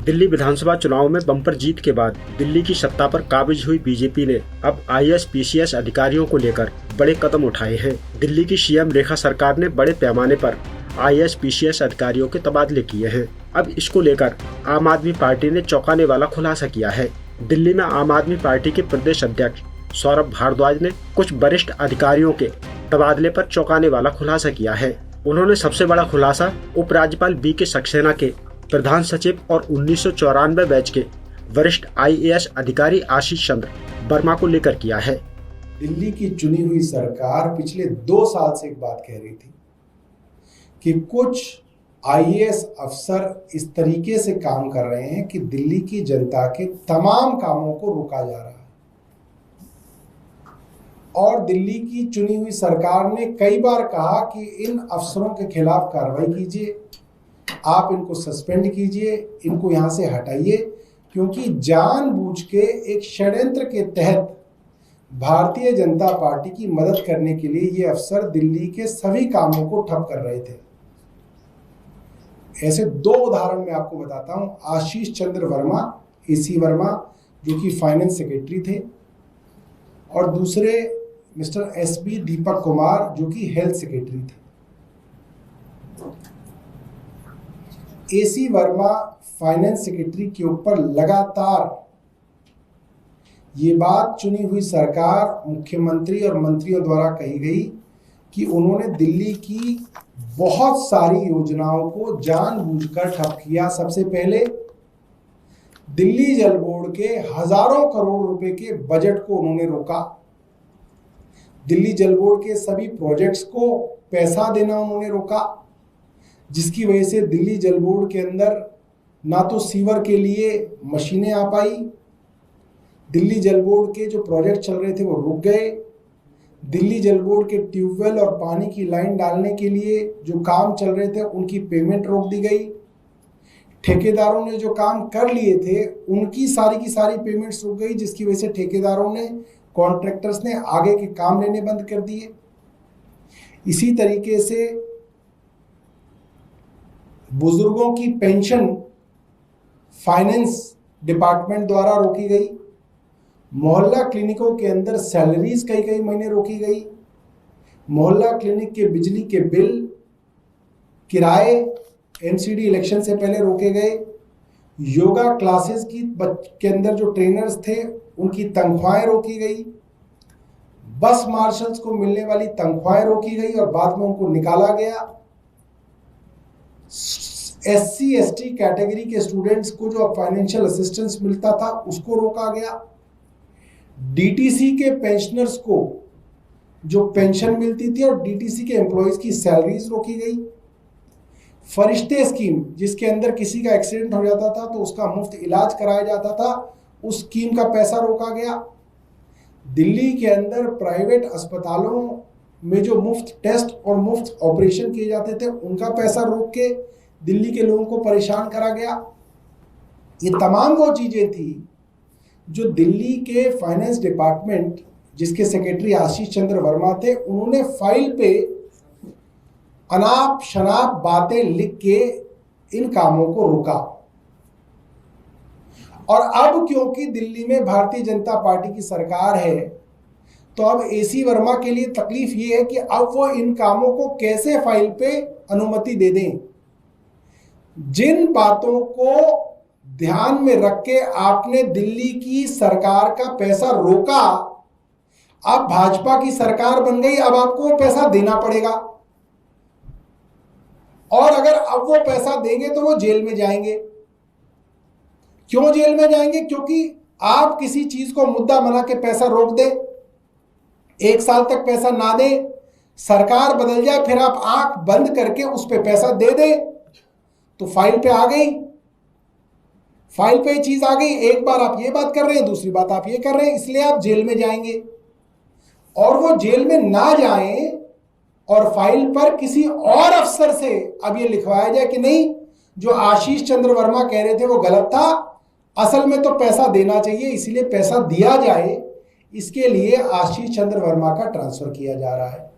दिल्ली विधानसभा चुनाव में बम्पर जीत के बाद दिल्ली की सत्ता पर काबिज हुई बीजेपी ने अब IAS-PCS अधिकारियों को लेकर बड़े कदम उठाए हैं। दिल्ली की सीएम रेखा सरकार ने बड़े पैमाने पर IAS-PCS अधिकारियों के तबादले किए हैं। अब इसको लेकर आम आदमी पार्टी ने चौंकाने वाला खुलासा किया है। दिल्ली में आम आदमी पार्टी के प्रदेश अध्यक्ष सौरभ भारद्वाज ने कुछ वरिष्ठ अधिकारियों के तबादले पर चौंकाने वाला खुलासा किया है। उन्होंने सबसे बड़ा खुलासा उपराज्यपाल BK सक्सेना के प्रधान सचिव और 1994 बैच के वरिष्ठ IAS अधिकारी आशीष चंद्र वर्मा को लेकर किया है। दिल्ली की चुनी हुई सरकार पिछले 2 साल से एक बात कह रही थी कि कुछ IAS अफसर इस तरीके से काम कर रहे हैं कि दिल्ली की जनता के तमाम कामों को रोका जा रहा है। और दिल्ली की चुनी हुई सरकार ने कई बार कहा कि इन अफसरों के खिलाफ कार्रवाई कीजिए, आप इनको सस्पेंड कीजिए, इनको यहाँ से हटाइए, क्योंकि जानबूझ के एक षड्यंत्र के तहत भारतीय जनता पार्टी की मदद करने के लिए ये अफसर दिल्ली के सभी कामों को ठप कर रहे थे। ऐसे 2 उदाहरण मैं आपको बताता हूँ। आशीष चंद्र वर्मा, AC वर्मा, जो कि फाइनेंस सेक्रेटरी थे, और दूसरे मिस्टर SB दीपक कुमार, जो कि हेल्थ सेक्रेटरी थे। AC वर्मा फाइनेंस सेक्रेटरी के ऊपर लगातार ये बात चुनी हुई सरकार, मुख्यमंत्री और मंत्रियों द्वारा कही गई कि उन्होंने दिल्ली की बहुत सारी योजनाओं को जानबूझकर ठप किया। सबसे पहले दिल्ली जल बोर्ड के हजारों करोड़ रुपए के बजट को उन्होंने रोका। दिल्ली जल बोर्ड के सभी प्रोजेक्ट्स को पैसा देना उन्होंने रोका, जिसकी वजह से दिल्ली जल बोर्ड के अंदर ना तो सीवर के लिए मशीनें आ पाई, दिल्ली जल बोर्ड के जो प्रोजेक्ट चल रहे थे वो रुक गए, दिल्ली जल बोर्ड के ट्यूबवेल और पानी की लाइन डालने के लिए जो काम चल रहे थे उनकी पेमेंट रोक दी गई। ठेकेदारों ने जो काम कर लिए थे उनकी सारी की सारी पेमेंट्स रुक गई, जिसकी वजह से ठेकेदारों ने, कॉन्ट्रैक्टर्स ने आगे के काम लेने बंद कर दिए। इसी तरीके से बुजुर्गों की पेंशन फाइनेंस डिपार्टमेंट द्वारा रोकी गई। मोहल्ला क्लिनिकों के अंदर सैलरीज कई महीने रोकी गई। मोहल्ला क्लिनिक के बिजली के बिल, किराए MCD इलेक्शन से पहले रोके गए। योगा क्लासेस के अंदर जो ट्रेनर्स थे उनकी तनख्वाहें रोकी गई। बस मार्शल्स को मिलने वाली तनख्वाहें रोकी गई और बाद में उनको निकाला गया। SC/ST कैटेगरी के स्टूडेंट्स को जो फाइनेंशियल असिस्टेंस मिलता था उसको रोका गया। DTC के पेंशनर्स को जो पेंशन मिलती थी और DTC के एम्प्लॉयज की सैलरीज रोकी गई। फरिश्ते स्कीम, जिसके अंदर किसी का एक्सीडेंट हो जाता था तो उसका मुफ्त इलाज कराया जाता था, उस स्कीम का पैसा रोका गया। दिल्ली के अंदर प्राइवेट अस्पतालों में जो मुफ्त टेस्ट और मुफ्त ऑपरेशन किए जाते थे उनका पैसा रोक के दिल्ली के लोगों को परेशान करा गया। ये तमाम वो चीजें थी जो दिल्ली के फाइनेंस डिपार्टमेंट, जिसके सेक्रेटरी आशीष चंद्र वर्मा थे, उन्होंने फाइल पे अनाप शनाप बातें लिख के इन कामों को रोका। और अब क्योंकि दिल्ली में भारतीय जनता पार्टी की सरकार है तो अब AC वर्मा के लिए तकलीफ ये है कि अब वो इन कामों को कैसे फाइल पे अनुमति दे दें। जिन बातों को ध्यान में रख के आपने दिल्ली की सरकार का पैसा रोका, अब भाजपा की सरकार बन गई, अब आपको वो पैसा देना पड़ेगा। और अगर अब वो पैसा देंगे तो वो जेल में जाएंगे। क्यों जेल में जाएंगे? क्योंकि आप किसी चीज को मुद्दा बना के पैसा रोक दे, 1 साल तक पैसा ना दे, सरकार बदल जाए, फिर आप आंख बंद करके उस पे पैसा दे दे तो फाइल पे आ गई, फाइल पे चीज आ गई। एक बार आप ये बात कर रहे हैं, दूसरी बात आप ये कर रहे हैं, इसलिए आप जेल में जाएंगे। और वो जेल में ना जाएं और फाइल पर किसी और अफसर से अब ये लिखवाया जाए कि नहीं, जो आशीष चंद्र वर्मा कह रहे थे वो गलत था, असल में तो पैसा देना चाहिए, इसलिए पैसा दिया जाए, इसके लिए आशीष चंद्र वर्मा का ट्रांसफर किया जा रहा है।